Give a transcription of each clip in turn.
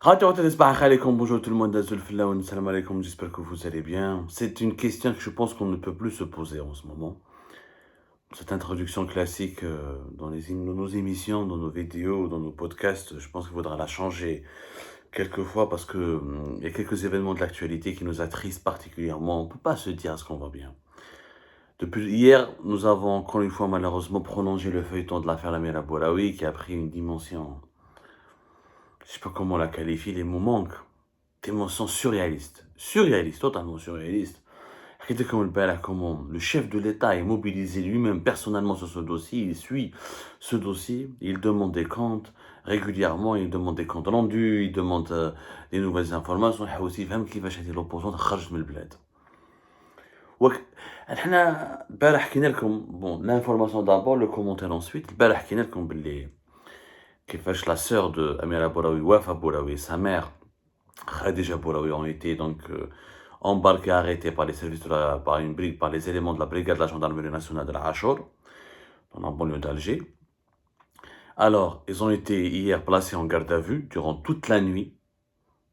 Bonjour tout le monde, salam alaikum, j'espère que vous allez bien. C'est une question que je pense qu'on ne peut plus se poser en ce moment. Cette introduction classique dans nos émissions, dans nos vidéos, dans nos podcasts, je pense qu'il faudra la changer quelquefois parce que il y a quelques événements de l'actualité qui nous attristent particulièrement. On ne peut pas se dire à ce qu'on va bien. Depuis hier, nous avons encore une fois malheureusement prolongé le feuilleton de l'affaire Lamira Bouraoui qui a pris une dimension, je ne sais pas comment la qualifier, les mots manquent. Dimension surréaliste. Surréaliste, totalement surréaliste. Regardez comme comment le chef de l'État est mobilisé lui-même personnellement sur ce dossier, il suit ce dossier, il demande des comptes régulièrement, il demande des comptes rendus, il demande des nouvelles informations, il aussi فهم كيفاش هذه l'opposante خرجت من البلاد. احنا البارح حكينا لكم l'information d'abord, le commentaire ensuite. البارح حكينا لكم باللي كيفاش la sœur de Amira Bouraoui, Wafa Bouraoui, sa mère Khadija Bouraoui ont été donc embarqués, arrêtés par les services par les éléments de la brigade de la gendarmerie nationale de la Hachor, dans la banlieue d'Alger. Alors, ils ont été hier placés en garde à vue durant toute la nuit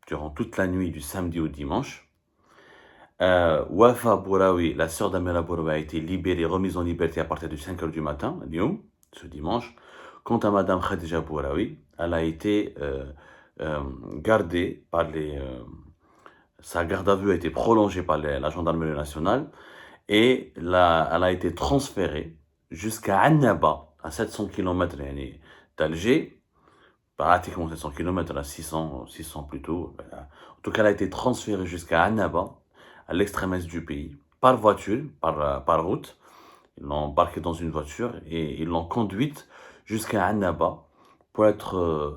du samedi au dimanche. Wafa Bouraoui, la sœur d'Amira Bouraoui, a été libérée, remise en liberté à partir de 5h du matin, à Lyon, ce dimanche. Quant à Madame Khadija Bouraoui, elle a été gardée par sa garde à vue a été prolongée par la gendarmerie nationale et elle a été transférée jusqu'à Annaba, à 700 km d'Alger, pratiquement 700 km, à 600 plutôt. En tout cas, elle a été transférée jusqu'à Annaba, à l'extrême est du pays, par voiture, par route. Ils l'ont embarquée dans une voiture et ils l'ont conduite jusqu'à Annaba pour être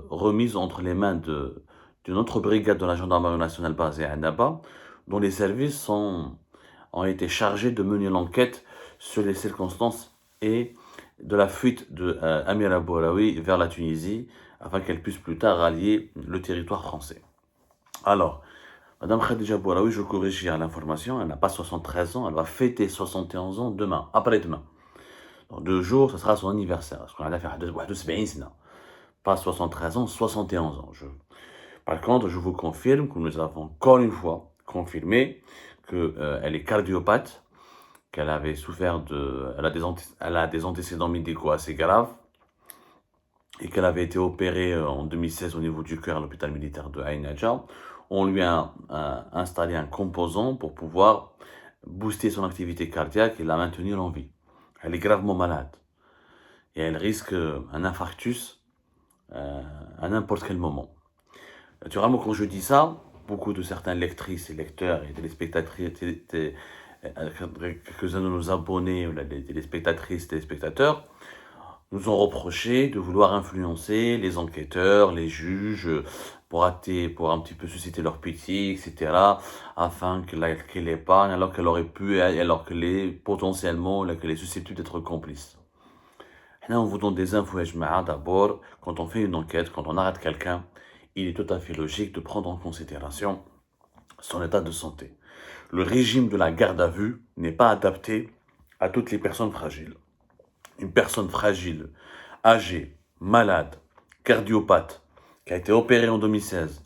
remise entre les mains d'une autre brigade de la gendarmerie nationale basée à Annaba, dont les services ont été chargés de mener l'enquête sur les circonstances et de la fuite de Amira Bouraoui vers la Tunisie, afin qu'elle puisse plus tard rallier le territoire français. Alors, Madame Khadija Bouraoui, je corrige hier l'information, elle n'a pas 73 ans, elle va fêter 71 ans demain, après-demain. Dans 2 jours, ce sera son anniversaire. Parce qu'on a fait 71 ans. Pas 73 ans, 71 ans. Par contre, je vous confirme que nous avons encore une fois confirmé qu'elle est cardiopathe, qu'elle avait souffert elle a des antécédents médicaux assez graves et qu'elle avait été opérée en 2016 au niveau du cœur à l'hôpital militaire de Ain Nadja. On lui a installé un composant pour pouvoir booster son activité cardiaque et la maintenir en vie. Elle est gravement malade et elle risque un infarctus à n'importe quel moment. Naturellement, quand je dis ça, beaucoup de certains lectrices et lecteurs et téléspectatrices, quelques-uns de nos abonnés, les téléspectatrices, téléspectateurs, nous ont reproché de vouloir influencer les enquêteurs, les juges, pour un petit peu susciter leur pitié, etc., afin qu'elle épargne, alors qu'elle aurait pu, alors qu'elle est potentiellement, qu'elle est susceptible d'être complice. Là, on vous donne des infos, d'abord, quand on fait une enquête, quand on arrête quelqu'un, il est tout à fait logique de prendre en considération son état de santé. Le régime de la garde à vue n'est pas adapté à toutes les personnes fragiles. Une personne fragile, âgée, malade, cardiopathe, qui a été opérée en 2016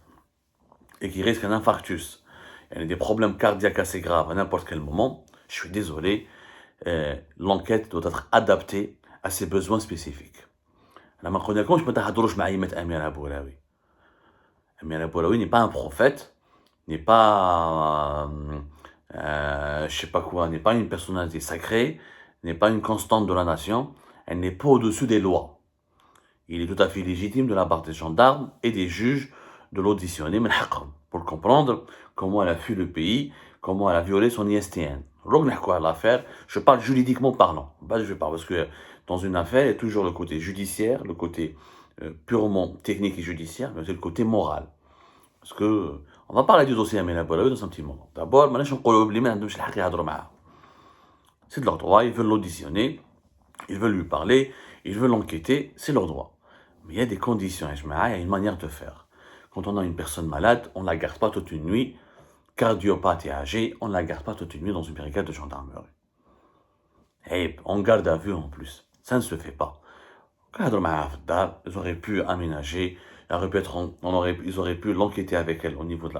et qui risque un infarctus, elle a des problèmes cardiaques assez graves à n'importe quel moment, je suis désolé, l'enquête doit être adaptée à ses besoins spécifiques. لما قلنا لكمش ما تهضروش مع يمة أميرة بوراوي. Amira Bouraoui n'est pas un prophète, n'est pas, je sais pas quoi, n'est pas une personnalité sacrée, n'est pas une constante de la nation, elle n'est pas au-dessus des lois. Il est tout à fait légitime de la part des gendarmes et des juges de l'auditionner, pour comprendre comment elle a fui le pays, comment elle a violé son ISTN. L'affaire, je parle juridiquement parlant. Je parle parce que dans une affaire, il y a toujours le côté judiciaire, le côté purement technique et judiciaire, mais aussi le côté moral. Parce que on va parler du dossier Amira Bouraoui dans un petit moment. D'abord, c'est de leur droit, ils veulent l'auditionner, ils veulent lui parler, ils veulent l'enquêter, c'est leur droit. Mais il y a des conditions, il y a une manière de faire. Quand on a une personne malade, on ne la garde pas toute une nuit, cardiopathe et âgée, on ne la garde pas toute une nuit dans une brigade de gendarmerie. Et on garde à vue en plus. Ça ne se fait pas. Ils auraient pu aménager ils auraient pu l'enquêter avec elle au niveau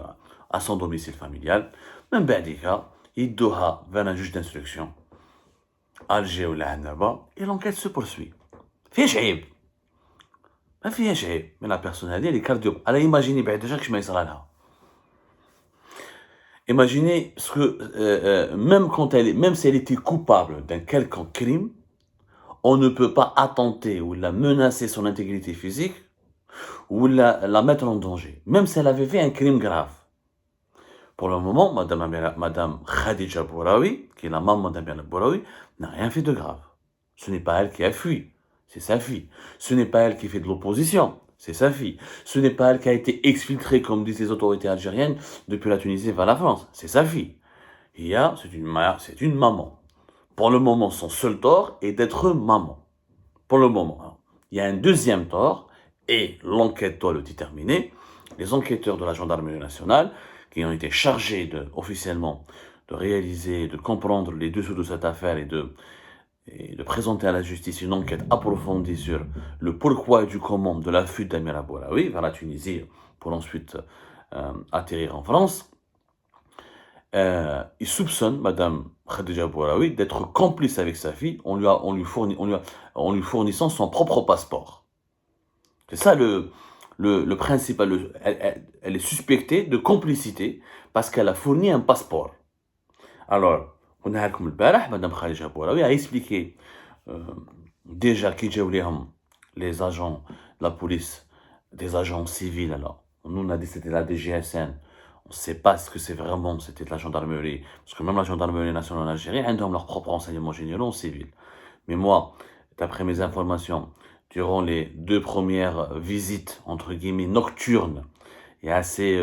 à son domicile familial. Même Badika, il doit vers un juge d'instruction, Alger ou là-bas, et l'enquête se poursuit. فيش عيب ما فيهاش عيب mais la personne elle est cardio. Alors imaginez déjà que je m'aille là. Imaginez ce que même si elle était coupable d'un quelconque crime, on ne peut pas attenter ou la menacer son intégrité physique ou la mettre en danger, même si elle avait fait un crime grave. Pour le moment, Madame Khadija Bouraoui, qui est la maman d'Amir Bouraoui, n'a rien fait de grave. Ce n'est pas elle qui a fui, c'est sa fille. Ce n'est pas elle qui fait de l'opposition, c'est sa fille. Ce n'est pas elle qui a été exfiltrée, comme disent les autorités algériennes, depuis la Tunisie vers la France, c'est sa fille. C'est une maman. Pour le moment, son seul tort est d'être maman. Pour le moment. Il y a un deuxième tort, et l'enquête doit le déterminer. Les enquêteurs de la gendarmerie nationale, qui ont été chargés officiellement de réaliser, de comprendre les dessous de cette affaire et de présenter à la justice une enquête approfondie sur le pourquoi et du comment de la fuite d'Amir Bouraoui vers la Tunisie pour ensuite atterrir en France. Il soupçonne Madame Khadija Bouraoui d'être complice avec sa fille en lui fournissant son propre passeport. C'est ça le principal. Elle est suspectée de complicité parce qu'elle a fourni un passeport. Alors, Madame Khadija Bouraoui a expliqué déjà qui les agents de la police, des agents civils. Alors, nous on a dit que c'était la DGSN. On ne sait pas ce que c'est vraiment, c'était de la gendarmerie. Parce que même la gendarmerie nationale algérienne, ils ont leur propre renseignement généraux en civil. Mais moi, d'après mes informations, durant les 2 premières visites, entre guillemets, nocturnes et assez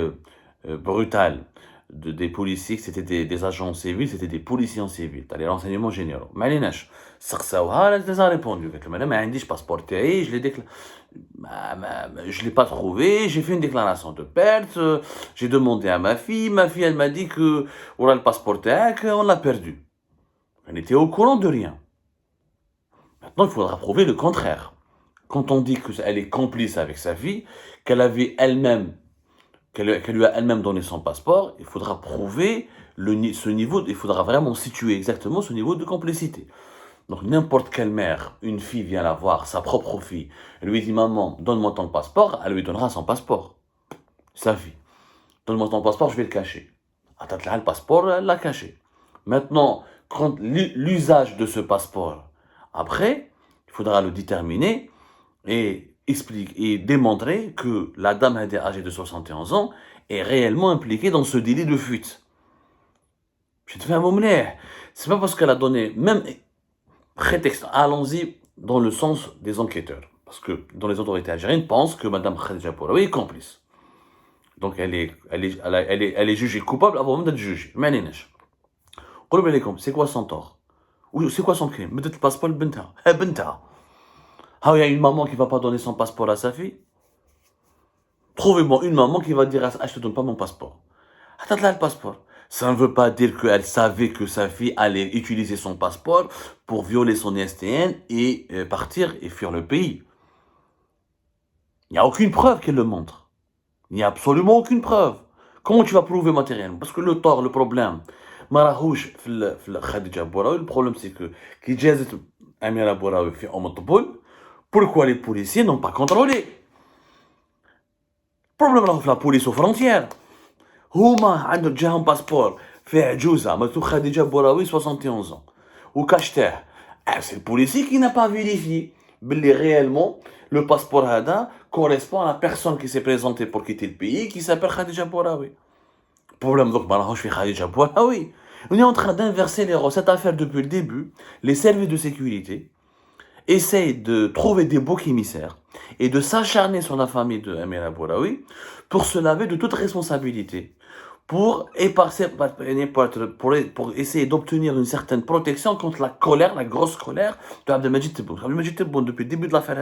brutales des policiers, c'était des agents civils, c'était des policiers en civil, t'as les renseignements généraux. ما عليناش سقساوها elle les a répondu. قالت لهم انا ما عنديش باسبور تاعي je l'ai pas trouvé, j'ai fait une déclaration de perte, j'ai demandé à ma fille elle m'a dit que voilà le passeport تاعك, on l'a perdu. Elle était au courant de rien. Maintenant, il faudra prouver le contraire. Quand on dit qu'elle est complice avec sa fille, qu'elle lui a elle-même donné son passeport, il faudra prouver ce niveau, il faudra vraiment situer exactement ce niveau de complicité. Donc n'importe quelle mère, une fille vient la voir, sa propre fille, elle lui dit maman, donne-moi ton passeport, elle lui donnera son passeport. Sa fille. Donne-moi ton passeport, je vais le cacher. Le passeport, elle l'a caché. Maintenant, quand l'usage de ce passeport, après, il faudra le déterminer et démontrer que la dame âgée de 71 ans est réellement impliquée dans ce délit de fuite. Je te fais un mot mleh. C'est pas parce qu'elle a donné, même prétexte, allons-y dans le sens des enquêteurs. Parce que dans les autorités algériennes pensent que Madame Khadija Bouraoui est complice. Donc elle est jugée coupable avant même d'être jugée. C'est quoi son tort? C'est quoi son crime? Peut-être le passeport de Benta. Ah, il y a une maman qui ne va pas donner son passeport à sa fille. Trouvez-moi une maman qui va dire à je te donne pas mon passeport. Attends là le passeport. Ça ne veut pas dire qu'elle savait que sa fille allait utiliser son passeport pour violer son ISTN et partir et fuir le pays. Il n'y a aucune preuve qu'elle le montre. Il n'y a absolument aucune preuve. Comment tu vas prouver matériellement? Parce que le problème, le problème c'est que qui jazet Amira Bouraoui fait en pourquoi les policiers n'ont pas contrôlé? Le problème c'est la police aux frontières. هما عندهم جاهم باسبور فيه عجوزه مكتوب خديجه بوراوي 71 ans وكاشتاه. C'est le policier qui n'a pas vérifié باللي réellement le passeport هذا correspond à la personne qui s'est présentée pour quitter le pays qui s'appelle Khadija Bouraoui. Le problème donc ما راهوش في خديجه بوراوي. On est en train d'inverser les rôles. Cette affaire depuis le début, les services de sécurité essayent de trouver des boucs émissaires et de s'acharner sur la famille de Amira Bouraoui pour se laver de toute responsabilité, pour essayer d'obtenir une certaine protection contre la colère, la grosse colère de Abdelmajid Tebboune. Abdelmajid Tebboune, depuis le début de l'affaire,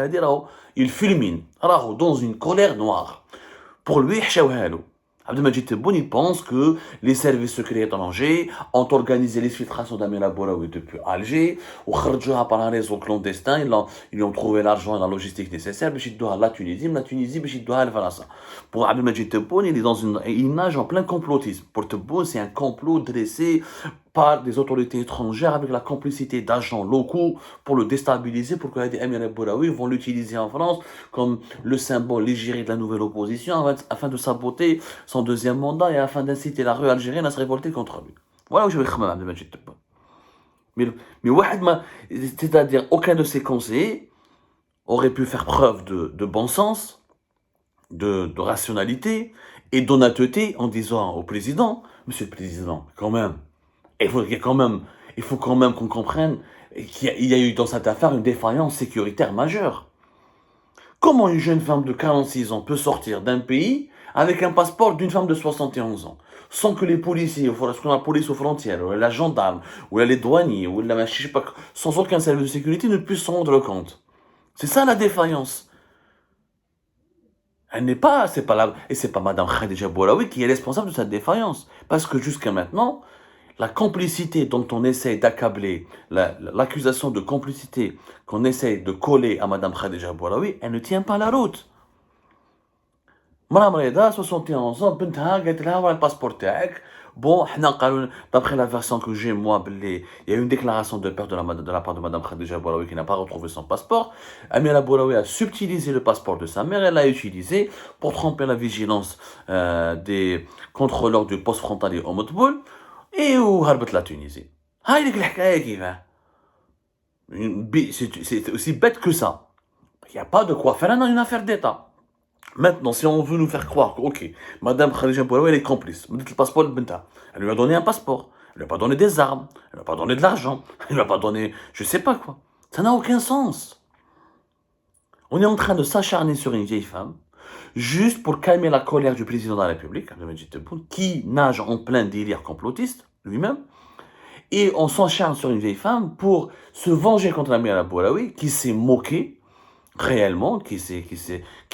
il fulmine, dans une colère noire. Pour lui, Abdelmajid Tebboune, il pense que les services secrets étrangers ont organisé l'exfiltration d'Amira Bouraoui depuis Alger, ou Kharjouha par un réseau clandestin, ils ont trouvé l'argent et la logistique nécessaire, mais ils doivent la Tunisie, mais la Tunisie, mais ils doivent faire ça. Pour Abdelmajid Tebboune, il nage en plein complotisme. Pour Tebboune, c'est un complot dressé par des autorités étrangères avec la complicité d'agents locaux pour le déstabiliser, pour que les Amira Bouraoui vont l'utiliser en France comme le symbole légéré de la nouvelle opposition afin de saboter son deuxième mandat et afin d'inciter la rue algérienne à se révolter contre lui. Voilà où je vais Khmam Abdelmajid Tebboune. C'est-à-dire aucun de ses conseillers aurait pu faire preuve de bon sens, de rationalité et d'honnêteté en disant au président, Monsieur le Président, quand même, il faut quand même qu'on comprenne qu'il y a eu dans cette affaire une défaillance sécuritaire majeure. Comment une jeune femme de 46 ans peut sortir d'un pays avec un passeport d'une femme de 71 ans, sans que les policiers, la police aux frontières, ou la gendarme, ou les douaniers, ou je sais pas, sans aucun service de sécurité ne puissent s'en rendre compte? C'est ça la défaillance. Elle n'est pas, c'est pas Madame Khadija Bouraoui qui est responsable de cette défaillance. Parce que jusqu'à maintenant, la complicité dont on essaie d'accabler, l'accusation de complicité qu'on essaie de coller à Madame Khadija Bouraoui, elle ne tient pas la route. Madame Reda, 71 ans, بنتها قالت لها voilà le passeport تاعك. Bon, d'après la version que j'ai, moi, il y a eu une déclaration de perte de la part de Madame Khadija Bouraoui qui n'a pas retrouvé son passeport. Amira Bouraoui a subtilisé le passeport de sa mère, elle l'a utilisé pour tromper la vigilance des contrôleurs du poste frontalier au Moutboul et où harbet la Tunisie. C'est aussi bête que ça. Il n'y a pas de quoi faire une affaire d'État. Maintenant, si on veut nous faire croire que, ok, Madame Khadija Bouraoui, elle est complice, le passeport de Benta, elle lui a donné un passeport, elle lui a pas donné des armes, elle lui a pas donné de l'argent, elle lui a pas donné, je sais pas quoi. Ça n'a aucun sens. On est en train de s'acharner sur une vieille femme, juste pour calmer la colère du président de la République, Abdelmajid Tebboune, qui nage en plein délire complotiste, lui-même, et on s'acharne sur une vieille femme pour se venger contre Amira Bouraoui, qui s'est moqué, réellement, qui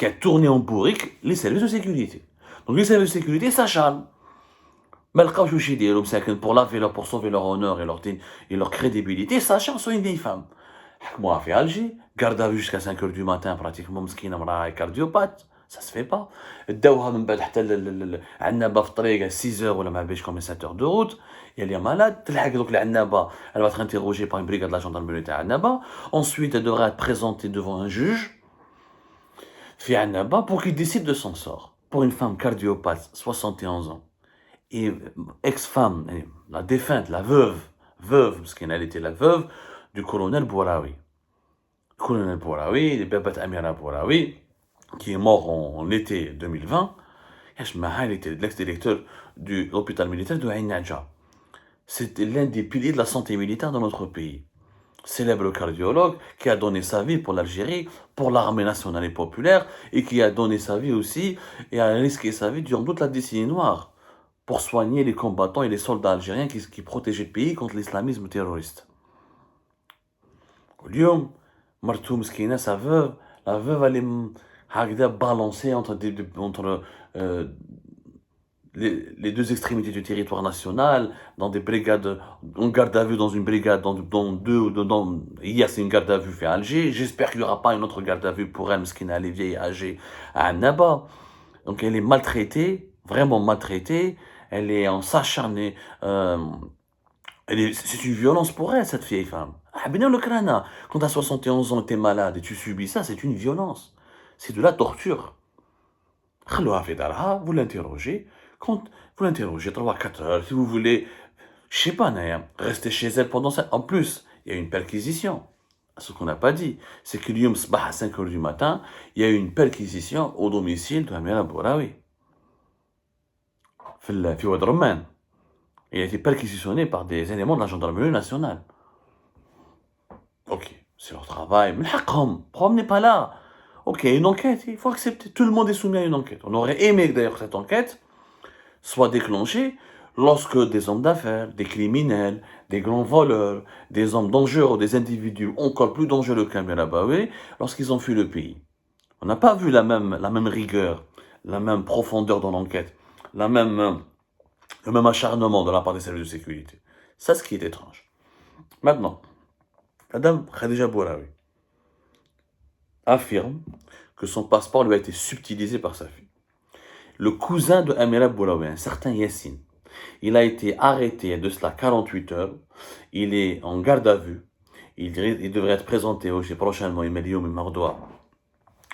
a tourné en bourrique les services de sécurité. Donc les services de sécurité s'acharnent. Mais pour sauver leur honneur et leur crédibilité, s'acharnent sur une vieille femme. Moi, à fait Alger, garde à vue jusqu'à 5h du matin, pratiquement, mskina mra cardiopathe. Ça se fait pas. داوها من بعد حتى العنابه في الطريق 6h ولا ما بيش comme 7h de route. Elle est malade, تلحق دوك العنابه, elle va être interrogée par une brigade de la gendarmerie de Annaba. Ensuite, elle devra être présentée devant un juge في Annaba pour qu'il décide de son sort. Pour une femme cardiopathe, 71 ans, et ex-femme, la défunte, la veuve, parce qu'elle était la veuve du colonel Bouraoui. Le colonel Bouraoui, le Babat Amira Bouraoui, qui est mort en été 2020, il était l'ex-directeur de l'hôpital militaire de Ain Nadja. C'était l'un des piliers de la santé militaire dans notre pays. Célèbre cardiologue qui a donné sa vie pour l'Algérie, pour l'armée nationale et populaire, et qui a donné sa vie aussi, et a risqué sa vie durant toute la décennie noire, pour soigner les combattants et les soldats algériens qui protégeaient le pays contre l'islamisme terroriste. Aujourd'hui, Martou Mskina, sa veuve, la veuve, elle est balancée entre les deux extrémités du territoire national, dans des brigades, en garde à vue dans une brigade, hier c'est une garde à vue fait à Alger, j'espère qu'il n'y aura pas une autre garde à vue pour elle, parce qu'elle est vieille âgée à Annaba. Donc elle est maltraitée, vraiment maltraitée, elle est en s'acharner, c'est une violence pour elle, cette vieille femme. Quand tu as 71 ans et tu es malade et tu subis ça, c'est une violence. C'est de la torture. Vous l'interrogez. Quand vous l'interrogez 3-4 heures, si vous voulez, je sais pas, rester chez elle pendant ça. En plus, il y a une perquisition. Ce qu'on n'a pas dit, c'est que l'yom sbah à 5 heures du matin, il y a eu une perquisition au domicile de Amira Bouraoui. في واد رمان. Il a été perquisitionné par des éléments de la gendarmerie nationale. Ok, c'est leur travail. Mais le problème n'est pas là. Ok, une enquête, il faut accepter. Tout le monde est soumis à une enquête. On aurait aimé d'ailleurs que cette enquête soit déclenchée lorsque des hommes d'affaires, des criminels, des grands voleurs, des hommes dangereux, des individus encore plus dangereux qu'Amira Bouraoui, lorsqu'ils ont fui le pays. On n'a pas vu la même rigueur, la même profondeur dans l'enquête le même acharnement de la part des services de sécurité. C'est ce qui est étrange. Maintenant, Madame Khadija Bouraoui affirme que son passeport lui a été subtilisé par sa fille. Le cousin de Amira Bouraoui, un certain Yassine, il a été arrêté il y a de cela 48 heures. Il est en garde à vue. Il devrait être présenté aussi prochainement, Emilio Mardoua,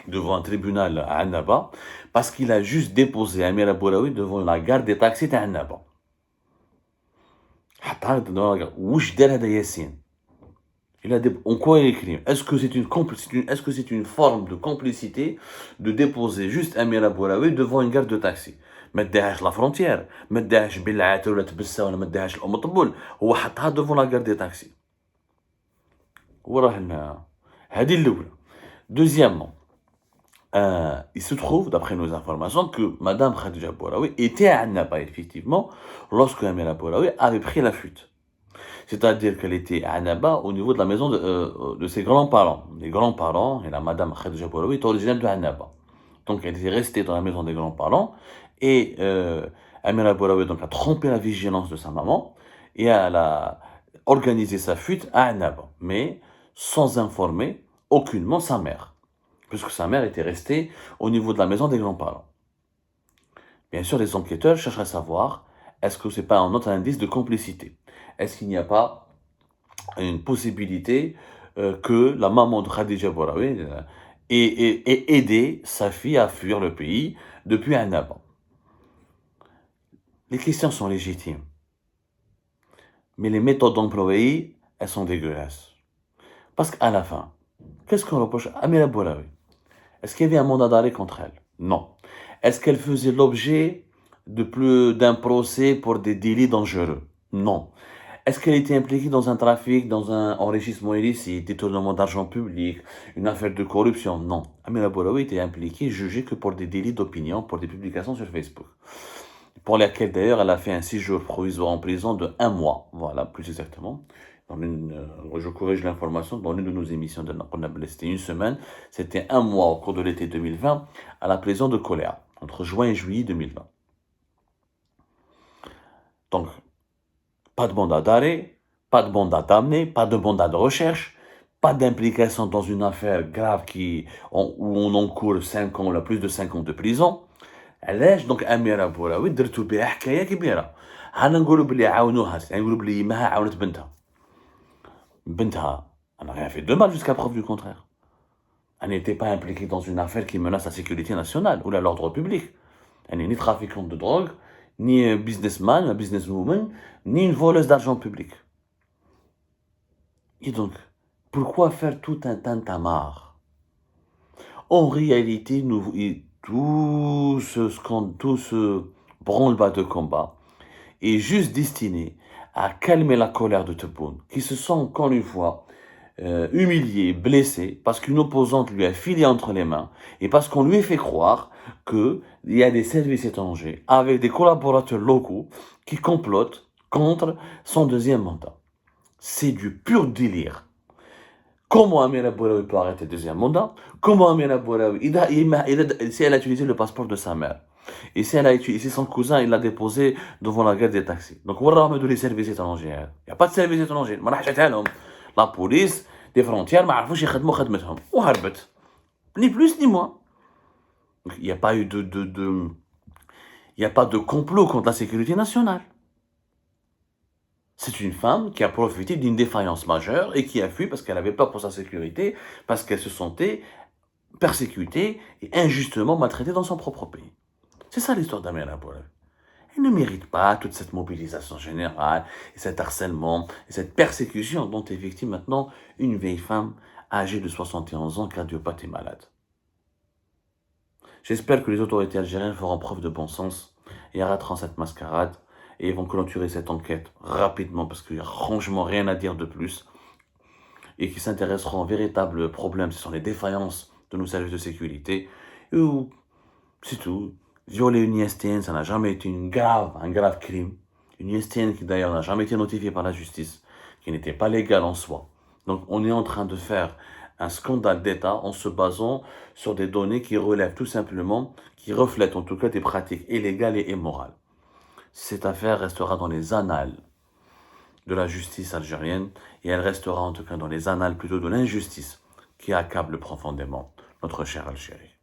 devant un tribunal à Annaba, parce qu'il a juste déposé Amira Bouraoui devant la gare des taxis d'Annaba. En quoi il écrit? Est-ce que c'est une forme de complicité de déposer juste Amira Bouraoui devant une gare de taxi? ما اداهاش لا فرونتيير، ما اداهاش بلعات ولا تبسه ولا ما اداهاش الام طبول، هو حطها devant la gare des taxis. وراه هذه الاولى. Deuxièmement, il se trouve, d'après nos informations, que Madame Khadija Bouraoui était à Annaba, effectivement, lorsque Amira Bouraoui avait pris la fuite. C'est-à-dire qu'elle était à Annaba, au niveau de la maison de ses grands-parents. Les grands-parents, et la Madame Khadija Bouraoui est originaire de Annaba. Donc elle était restée dans la maison des grands-parents, et Amira Bouraoui donc, a trompé la vigilance de sa maman, et elle a organisé sa fuite à Annaba, mais sans informer aucunement sa mère, puisque sa mère était restée au niveau de la maison des grands-parents. Bien sûr, les enquêteurs cherchent à savoir, est-ce que ce n'est pas un autre indice de complicité? Est-ce qu'il n'y a pas une possibilité que la maman de Khadija Bouraoui ait aidé sa fille à fuir le pays depuis Annaba? Les questions sont légitimes, mais les méthodes employées, elles sont dégueulasses. Parce qu'à la fin, qu'est-ce qu'on reproche à Amira Bouraoui? Est-ce qu'il y avait un mandat d'arrêt contre elle? Non. Est-ce qu'elle faisait l'objet d'un procès pour des délits dangereux? Non. Est-ce qu'elle était impliquée dans un trafic, dans un enrichissement illicite, détournement d'argent public, une affaire de corruption? Non. Amira Bouraoui était impliquée, jugée que pour des délits d'opinion, pour des publications sur Facebook, pour lesquelles d'ailleurs elle a fait un séjour provisoire en prison de 1 mois, voilà, plus exactement. Je corrige l'information, dans une de nos émissions de Naqonab, c'était 1 semaine, c'était 1 mois au cours de l'été 2020 à la prison de Koléa, entre juin et juillet 2020. Donc, pas de mandat d'arrêt, pas de mandat d'amener, pas de mandat de recherche, pas d'implication dans une affaire grave où on encourt 5 ans, ou plus de 5 ans de prison. علاش دونك اميره بوراوي درتو بها حكايه كبيره؟ انا نقولوا بلي عاونوها، يعني نقولوا بلي يماها عاونت بنتها elle n'a rien fait de mal jusqu'à preuve du contraire. Elle n'était pas impliquée dans une affaire qui menace la sécurité nationale ou l'ordre public. Elle n'est ni trafiquante de drogue, ni businessman, businesswoman, ni une voleuse d'argent public. Et donc, pourquoi faire tout un tintamarre? En réalité, tout ce branle-bas de combat est juste destiné à calmer la colère de Tebboune, qui se sent encore une fois humilié, blessé, parce qu'une opposante lui a filé entre les mains, et parce qu'on lui fait croire qu'il y a des services étrangers, avec des collaborateurs locaux, qui complotent contre son deuxième mandat. C'est du pur délire. Comment Amira Bouraoui peut arrêter le deuxième mandat? Comment Amira Bouraoui, si elle a utilisé le passeport de sa mère, et si son cousin il l'a déposé devant la gare des taxis. Donc, où est-ce les services étrangers? Il n'y a pas de services étrangers. La police, des frontières, ما عرفوش يخدموا خدمتهم وهربت. Ni plus ni moins. Il n'y a pas eu il n'y a pas de complot contre la sécurité nationale. C'est une femme qui a profité d'une défaillance majeure et qui a fui parce qu'elle avait peur pour sa sécurité, parce qu'elle se sentait persécutée et injustement maltraitée dans son propre pays. C'est ça l'histoire d'Amira Bouraoui. Elle ne mérite pas toute cette mobilisation générale, et cet harcèlement, et cette persécution dont est victime maintenant une vieille femme âgée de 71 ans, cardiopathe et malade. J'espère que les autorités algériennes feront preuve de bon sens et arrêteront cette mascarade et vont clôturer cette enquête rapidement parce qu'il n'y a franchement rien à dire de plus et qui s'intéresseront aux véritables problèmes, ce sont les défaillances de nos services de sécurité. Ou c'est tout. Violer une ISTN, ça n'a jamais été un grave crime. Une ISTN qui d'ailleurs n'a jamais été notifiée par la justice, qui n'était pas légale en soi. Donc on est en train de faire un scandale d'État en se basant sur des données qui relèvent tout simplement, qui reflètent en tout cas des pratiques illégales et immorales. Cette affaire restera dans les annales de la justice algérienne et elle restera en tout cas dans les annales plutôt de l'injustice qui accable profondément notre chère Algérie.